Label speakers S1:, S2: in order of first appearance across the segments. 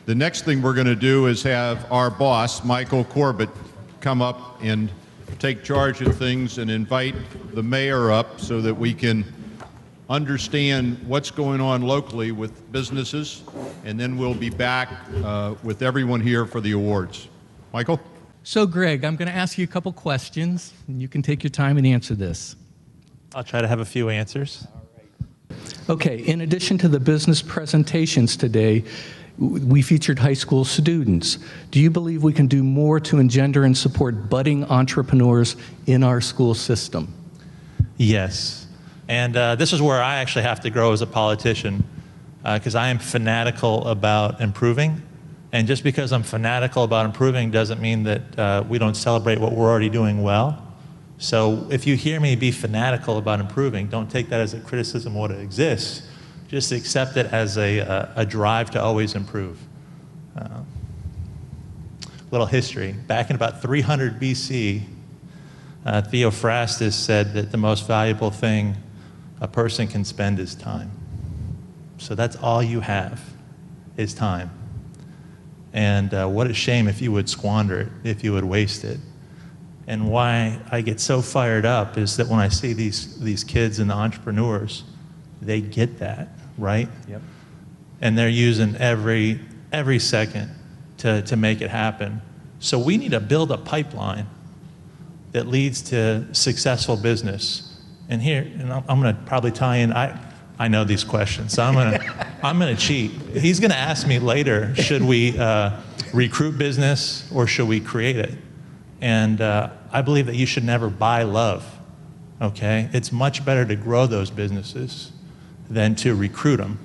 S1: The next thing we're going to do is have our boss, Michael Corbit, come up and take charge of things and invite the mayor up so that we can understand what's going on locally with businesses, and then we'll be back with everyone here for the awards. Michael?
S2: So Greg, I'm going to ask you a couple questions, and you can take your time and answer this.
S3: I'll try to have a few answers.
S2: Okay, in addition to the business presentations today, we featured high school students. Do you believe we can do more to engender and support budding entrepreneurs in our school system?
S3: Yes, and this is where I actually have to grow as a politician, because I am fanatical about improving. And just because I'm fanatical about improving doesn't mean that we don't celebrate what we're already doing well. So if you hear me be fanatical about improving, don't take that as a criticism of what exists. Just accept it as a drive to always improve. Little history. Back in about 300 BC, Theophrastus said that the most valuable thing a person can spend is time. So that's all you have, is time. And what a shame if you would squander it, if you would waste it. And why I get so fired up is that when I see these kids and the entrepreneurs, they get that, right?
S2: Yep.
S3: And they're using every second to make it happen. So we need to build a pipeline that leads to successful business. And here, and I'm going to probably tie in, I know these questions, so I'm gonna cheat. He's gonna ask me later, should we recruit business or should we create it? And I believe that you should never buy love, okay? It's much better to grow those businesses than to recruit them.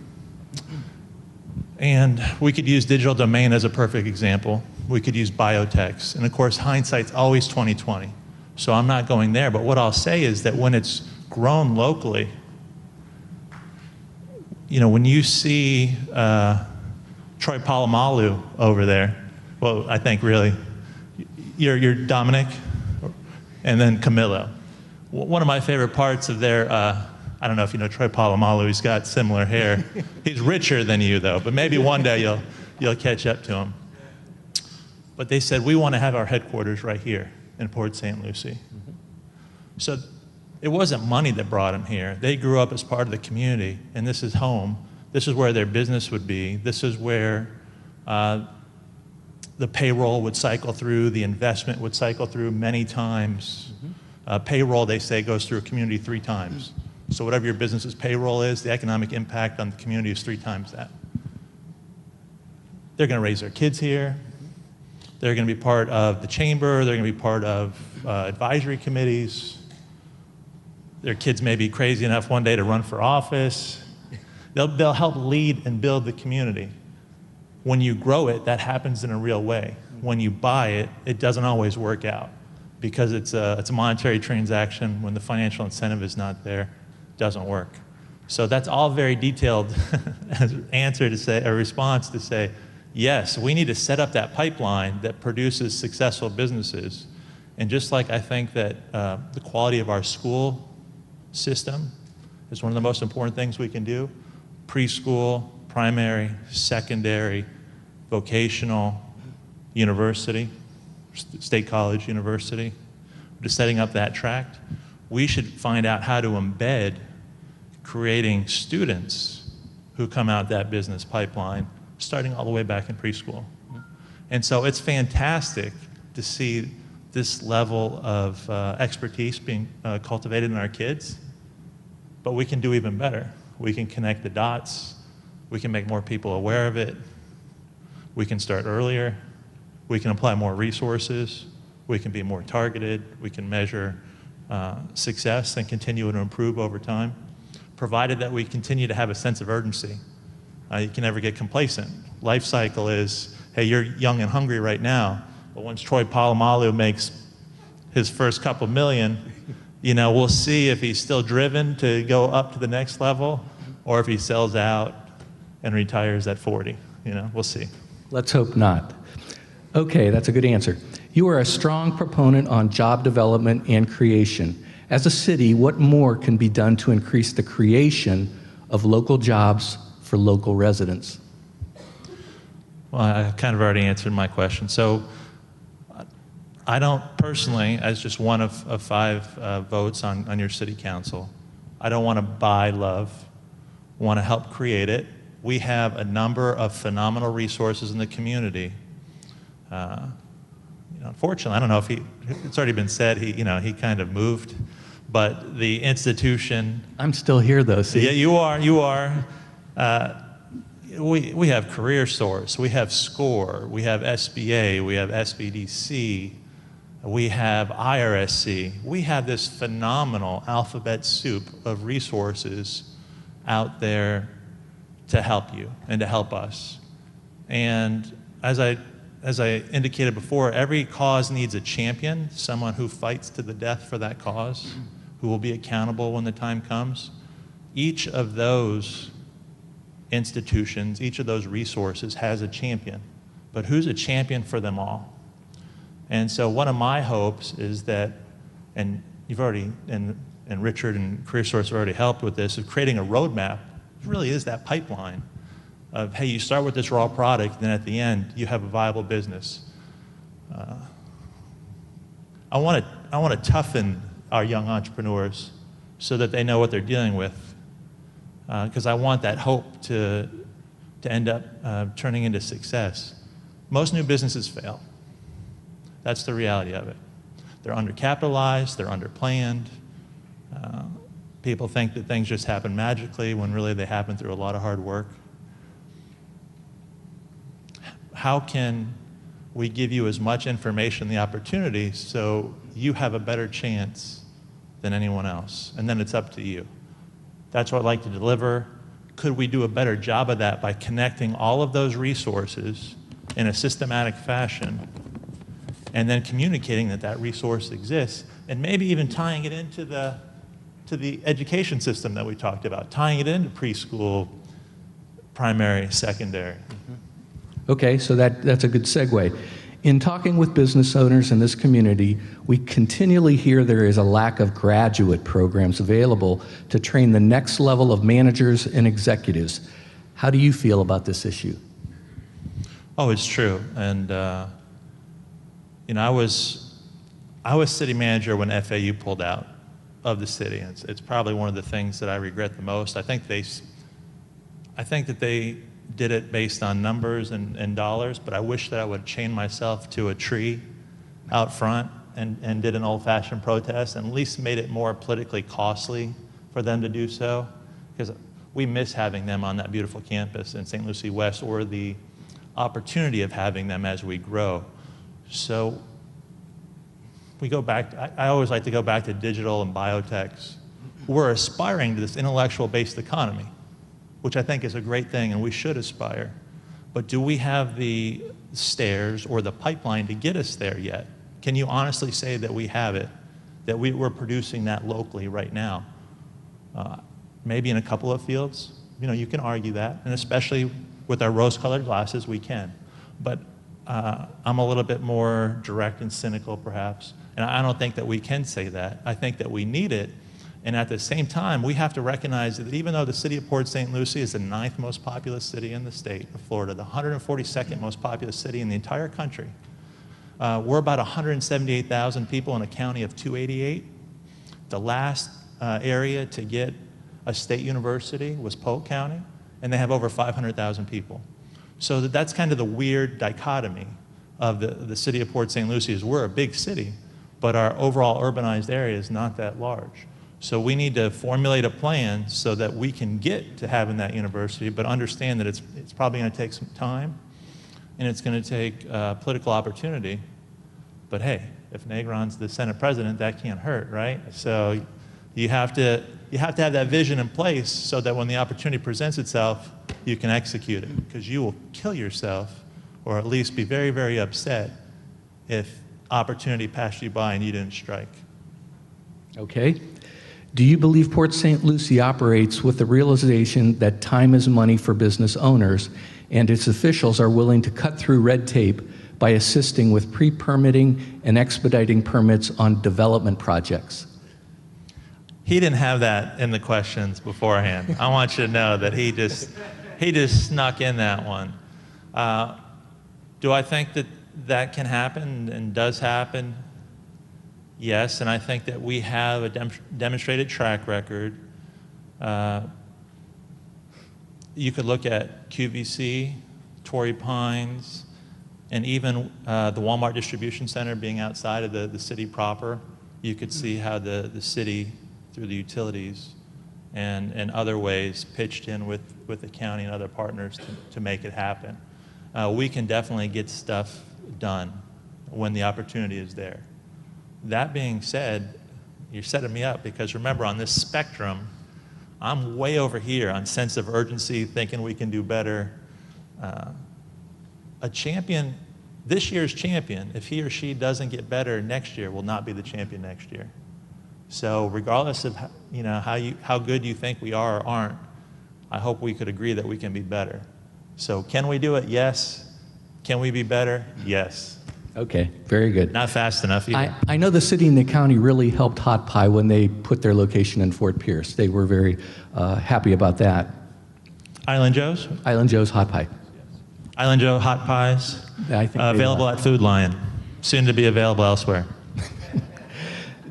S3: And we could use digital domain as a perfect example. We could use biotechs. And of course, hindsight's always 20/20. So I'm not going there, but what I'll say is that when it's grown locally, you know, when you see Troy Polamalu over there, well, I think really, you're Dominic, and then Camilo. One of my favorite parts of their, I don't know if you know Troy Polamalu, he's got similar hair. He's richer than you though, but maybe one day you'll catch up to him. But they said, we want to have our headquarters right here in Port St. Lucie. Mm-hmm. So it wasn't money that brought them here. They grew up as part of the community, and this is home. This is where their business would be. This is where the payroll would cycle through, the investment would cycle through many times. Mm-hmm. Payroll, they say, goes through a community 3 times. So whatever your business's payroll is, the economic impact on the community is 3 times that. They're going to raise their kids here. They're going to be part of the chamber. They're going to be part of advisory committees. Their kids may be crazy enough one day to run for office. They'll help lead and build the community. When you grow it, that happens in a real way. When you buy it, it doesn't always work out because it's a monetary transaction. When the financial incentive is not there, it doesn't work. So that's all very detailed answer to say, a response to say, yes, we need to set up that pipeline that produces successful businesses. And just like I think that the quality of our school system is one of the most important things we can do, preschool, primary, secondary, vocational, university, state college, university, just setting up that tract, we should find out how to embed creating students who come out that business pipeline, starting all the way back in preschool. And so it's fantastic to see this level of expertise being cultivated in our kids, but we can do even better. We can connect the dots. We can make more people aware of it. We can start earlier. We can apply more resources. We can be more targeted. We can measure success and continue to improve over time, provided that we continue to have a sense of urgency. You can never get complacent. Life cycle is, hey, you're young and hungry right now, but once Troy Polamalu makes his first couple million, you know, we'll see if he's still driven to go up to the next level or if he sells out and retires at 40. You know, we'll see.
S2: Let's hope not. Okay, that's a good answer. You are a strong proponent on job development and creation. As a city, what more can be done to increase the creation of local jobs for local residents?
S3: Well, I kind of already answered my question. So I don't personally, as just one of 5 votes on your city council, I don't want to buy love, want to help create it. We have a number of phenomenal resources in the community. Unfortunately, I don't know if it's already been said, he kind of moved, but the institution.
S2: I'm still here, though, see?
S3: Yeah, you are. We have Career Source, we have SCORE, we have SBA, we have SBDC, we have IRSC. We have this phenomenal alphabet soup of resources out there to help you and to help us. And as I indicated before, every cause needs a champion, someone who fights to the death for that cause, who will be accountable when the time comes. Each of those institutions, each of those resources has a champion, but who's a champion for them all? And so one of my hopes is that, and you've already, and Richard and Career Source have already helped with this, of creating a roadmap. It really is that pipeline of, hey, you start with this raw product, then at the end, you have a viable business. I want to toughen our young entrepreneurs so that they know what they're dealing with, because I want that hope to end up turning into success. Most new businesses fail. That's the reality of it. They're undercapitalized, they're underplanned. People think that things just happen magically when really they happen through a lot of hard work. How can we give you as much information, the opportunity, so you have a better chance than anyone else? And then it's up to you. That's what I'd like to deliver. Could we do a better job of that by connecting all of those resources in a systematic fashion, and then communicating that that resource exists, and maybe even tying it into the education system that we talked about, tying it into preschool, primary, secondary.
S2: Okay, so that's a good segue. In talking with business owners in this community, we continually hear there is a lack of graduate programs available to train the next level of managers and executives. How do you feel about this issue?
S3: Oh, it's true. And I was city manager when FAU pulled out of the city. And it's probably one of the things that I regret the most. I think that they did it based on numbers and dollars, but I wish that I would chain myself to a tree out front and did an old-fashioned protest, and at least made it more politically costly for them to do so, because we miss having them on that beautiful campus in St. Lucie West, or the opportunity of having them as we grow. So we go back, I always like to go back to digital and biotechs. We're aspiring to this intellectual-based economy, which I think is a great thing, and we should aspire. But do we have the stairs or the pipeline to get us there yet? Can you honestly say that we have it, that we're producing that locally right now? Maybe in a couple of fields, you can argue that, and especially with our rose-colored glasses, we can. But I'm a little bit more direct and cynical, perhaps, and I don't think that we can say that. I think that we need it. And at the same time, we have to recognize that even though the city of Port St. Lucie is the 9th most populous city in the state of Florida, the 142nd most populous city in the entire country, we're about 178,000 people in a county of 288. The last area to get a state university was Polk County, and they have over 500,000 people. So that's kind of the weird dichotomy of the city of Port St. Lucie, is we're a big city, but our overall urbanized area is not that large. So we need to formulate a plan so that we can get to having that university, but understand that it's probably going to take some time, and it's going to take political opportunity. But hey, if Negron's the Senate president, that can't hurt, right? So you have to have that vision in place so that when the opportunity presents itself, you can execute it, because you will kill yourself, or at least be very, very upset if opportunity passed you by and you didn't strike.
S2: Okay. Do you believe Port St. Lucie operates with the realization that time is money for business owners, and its officials are willing to cut through red tape by assisting with pre-permitting and expediting permits on development projects?
S3: He didn't have that in the questions beforehand. I want you to know that he just snuck in that one. Do I think that that can happen and does happen? Yes, and I think that we have a demonstrated track record. You could look at QVC, Torrey Pines, and even the Walmart distribution center being outside of the city proper. You could see how the city, through the utilities and other ways, pitched in with the county and other partners to make it happen. We can definitely get stuff done when the opportunity is there. That being said, you're setting me up because remember, on this spectrum, I'm way over here on sense of urgency, thinking we can do better. A champion, this year's champion, if he or she doesn't get better next year, will not be the champion next year. So regardless of how good you think we are or aren't, I hope we could agree that we can be better. So can we do it? Yes. Can we be better? Yes.
S2: Okay, very good.
S3: Not fast enough either.
S2: I know the city and the county really helped Hot Pie when they put their location in Fort Pierce. They were very happy about that.
S3: Island Joe's?
S2: Island Joe's Hot Pie.
S3: Island Joe Hot Pies,
S2: I think
S3: available at Food Lion, soon to be available elsewhere.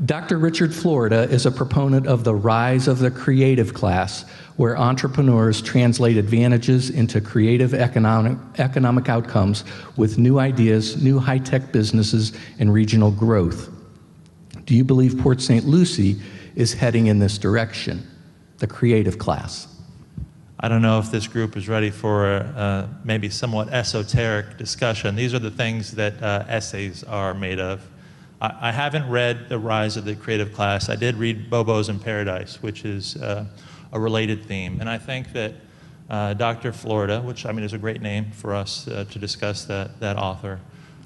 S2: Dr. Richard Florida is a proponent of the rise of the creative class, where entrepreneurs translate advantages into creative economic outcomes with new ideas, new high-tech businesses, and regional growth. Do you believe Port St. Lucie is heading in this direction, the creative class?
S3: I don't know if this group is ready for a maybe somewhat esoteric discussion. These are the things that essays are made of. I haven't read The Rise of the Creative Class. I did read Bobo's in Paradise, which is a related theme. And I think that Dr. Florida, which I mean is a great name for us to discuss that author.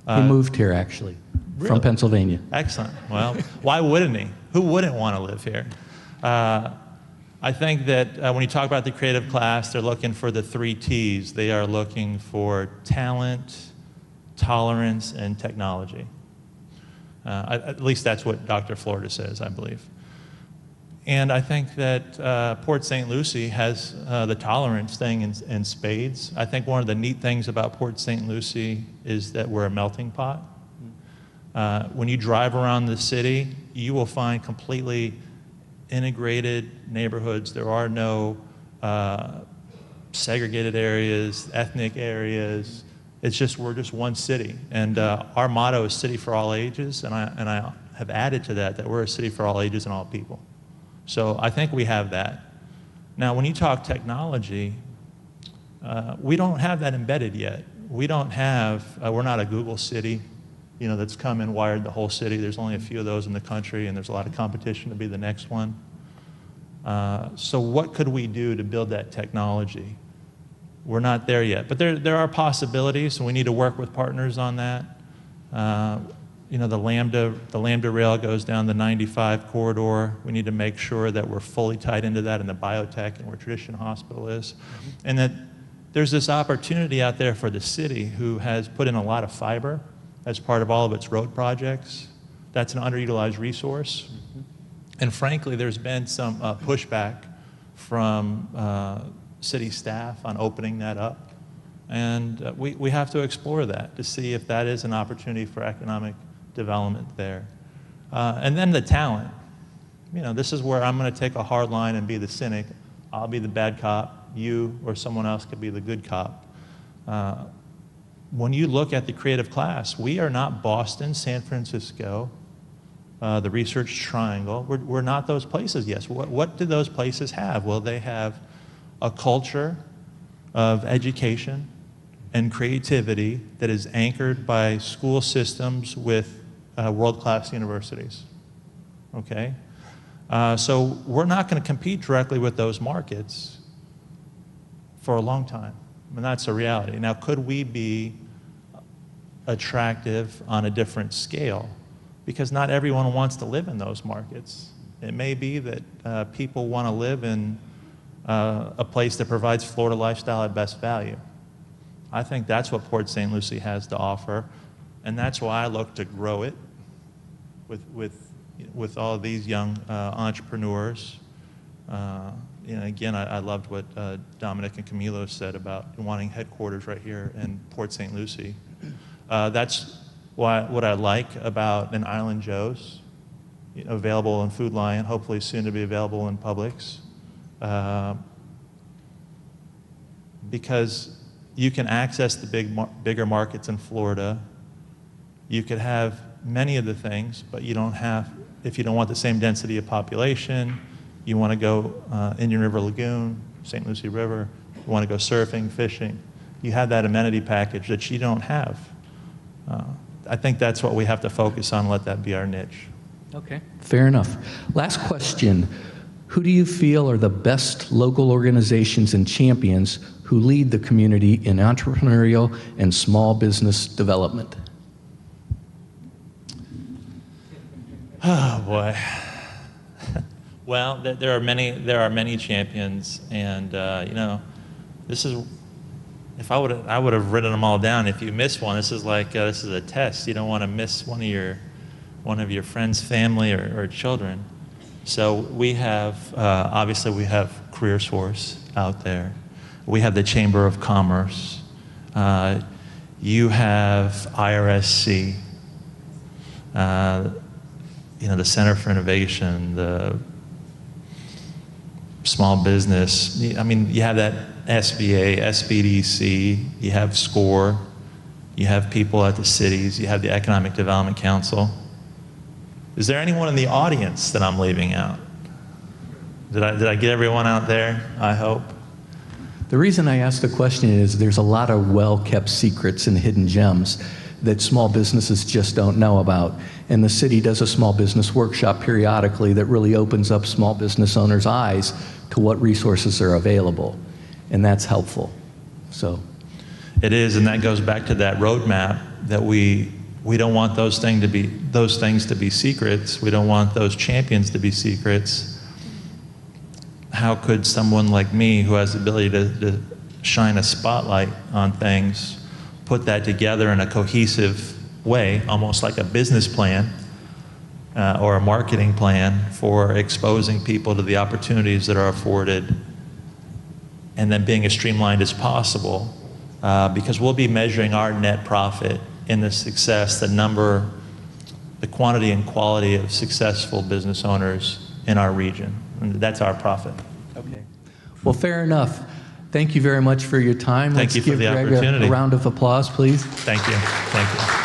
S2: He moved here, actually,
S3: Really?
S2: from Pennsylvania.
S3: Excellent. Well, why wouldn't he? Who wouldn't want to live here? I think that when you talk about the creative class, they're looking for the 3 T's. They are looking for talent, tolerance, and technology. At least that's what Dr. Florida says, I believe. And I think that Port St. Lucie has the tolerance thing in spades. I think one of the neat things about Port St. Lucie is that we're a melting pot. When you drive around the city, you will find completely integrated neighborhoods. There are no segregated areas, ethnic areas. It's just, we're just one city. And our motto is City for All Ages, and I have added to that we're a city for all ages and all people. So I think we have that. Now, when you talk technology, we don't have that embedded yet. We don't have, we're not a Google city, that's come and wired the whole city. There's only a few of those in the country, and there's a lot of competition to be the next one. So what could we do to build that technology? We're not there yet, but there are possibilities, and we need to work with partners on that. The Lambda rail goes down the 95 corridor. We need to make sure that we're fully tied into that in the biotech and where Tradition Hospital is. And that there's this opportunity out there for the city who has put in a lot of fiber as part of all of its road projects. That's an underutilized resource. And frankly, there's been some pushback from city staff on opening that up. And we have to explore that to see if that is an opportunity for economic development there. And then the talent. This is where I'm going to take a hard line and be the cynic. I'll be the bad cop. You or someone else could be the good cop. When you look at the creative class, we are not Boston, San Francisco, the Research Triangle. We're not those places yet. What do those places have? Well, they have a culture of education and creativity that is anchored by school systems with world-class universities, okay? So we're not going to compete directly with those markets for a long time, and that's a reality. Now, could we be attractive on a different scale? Because not everyone wants to live in those markets. It may be that people want to live in a place that provides Florida lifestyle at best value. I think that's what Port St. Lucie has to offer, and that's why I look to grow it with all of these young entrepreneurs. again, I loved what Dominic and Camilo said about wanting headquarters right here in Port St. Lucie. That's what I like about an Island Joe's, available in Food Lion, hopefully soon to be available in Publix, because you can access the bigger markets in Florida. You could have many of the things, but you don't have, if you don't want the same density of population, you want to go Indian River Lagoon, St. Lucie River, you want to go surfing, fishing, you have that amenity package that you don't have. I think that's what we have to focus on, let that be our niche.
S2: Okay, fair enough. Last question. Who do you feel are the best local organizations and champions who lead the community in entrepreneurial and small business development?
S3: Oh boy. Well, there are many champions, and this is. If I would have written them all down. If you miss one, this is like this is a test. You don't want to miss one of your friends, family, or children. So we have obviously we have CareerSource out there. We have the Chamber of Commerce. You have IRSC. The Center for Innovation, the small business. I mean, you have that SBA, SBDC, you have SCORE, you have people at the cities, you have the Economic Development Council. Is there anyone in the audience that I'm leaving out? Did I get everyone out there? I hope.
S2: The reason I asked the question is there's a lot of well-kept secrets and hidden gems that small businesses just don't know about. And the city does a small business workshop periodically that really opens up small business owners' eyes to what resources are available. And that's helpful. So
S3: it is, and that goes back to that roadmap that we don't want those things to be secrets. We don't want those champions to be secrets. How could someone like me, who has the ability to shine a spotlight on things, put that together in a cohesive way, almost like a business plan or a marketing plan for exposing people to the opportunities that are afforded, and then being as streamlined as possible, because we'll be measuring our net profit in the success, the quantity and quality of successful business owners in our region. And that's our profit.
S2: Okay. Well, fair enough. Thank you very much for your time.
S3: Thank you for the opportunity.
S2: Let's give Greg a round of applause, please.
S3: Thank you. Thank you.